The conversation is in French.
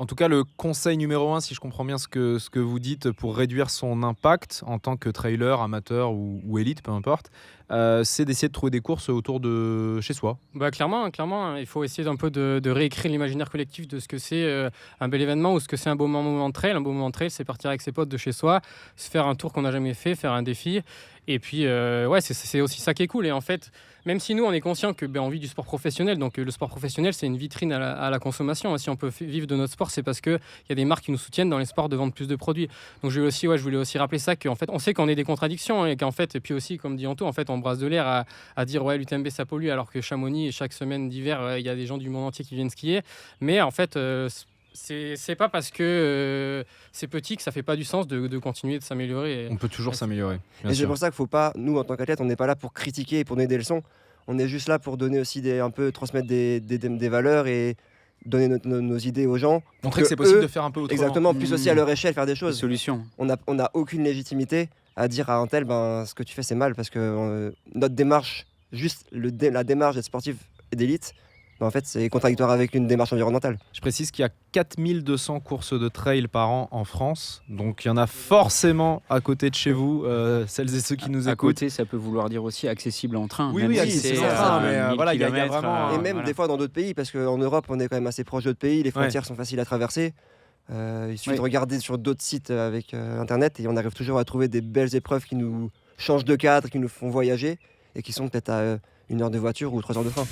En tout cas, le conseil numéro un, si je comprends bien ce que vous dites, pour réduire son impact en tant que trailer, amateur ou élite, peu importe, c'est d'essayer de trouver des courses autour de chez soi. Bah, clairement, hein, clairement, hein, il faut essayer d'un peu de réécrire l'imaginaire collectif de ce que c'est, un bel événement ou ce que c'est un beau moment de trail. Un beau moment de trail, c'est partir avec ses potes de chez soi, se faire un tour qu'on n'a jamais fait, faire un défi et puis, ouais, c'est aussi ça qui est cool et en fait, même si nous, on est conscient que, on vit du sport professionnel, donc le sport professionnel, c'est une vitrine à la consommation, hein. Si on peut vivre de notre sport, c'est parce qu'il y a des marques qui nous soutiennent dans les sports de vendre plus de produits. Donc je voulais aussi rappeler ça, qu'en fait, on sait qu'on est des contradictions, hein, et qu'en fait et puis aussi, comme dit Anto, en fait, on brasse de l'air à dire ouais l'UTMB ça pollue alors que Chamonix chaque semaine d'hiver il y a des gens du monde entier qui viennent skier, mais en fait c'est pas parce que c'est petit que ça fait pas du sens de continuer de s'améliorer On peut toujours s'améliorer, bien Et c'est sûr. pour ça qu'il faut pas, nous en tant qu'athlète, on n'est pas là pour critiquer et pour donner des leçons. On est juste là pour donner aussi un peu transmettre des valeurs et donner nos idées aux gens. Montrer que c'est possible eux, de faire un peu autrement. Exactement, plus aussi à leur échelle faire des Des choses. solutions. On a aucune légitimité à dire à un tel, ce que tu fais c'est mal, parce que notre démarche, juste la démarche d'être sportif et d'élite, en fait c'est contradictoire avec une démarche environnementale. Je précise qu'il y a 4200 courses de trail par an en France, donc il y en a forcément à côté de chez vous, celles et ceux qui nous À écoutent. côté, ça peut vouloir dire aussi accessible en train. Oui, même oui, si accessible c'est en train, mais 1000 voilà, il y a kilomètres, vraiment Et même voilà. des fois dans d'autres pays, parce qu'en Europe on est quand même assez proche d'autres pays, les frontières sont faciles à traverser. Il suffit Oui. de regarder sur d'autres sites avec internet et on arrive toujours à trouver des belles épreuves qui nous changent de cadre, qui nous font voyager et qui sont peut-être à 1 heure de voiture ou 3 heures de train.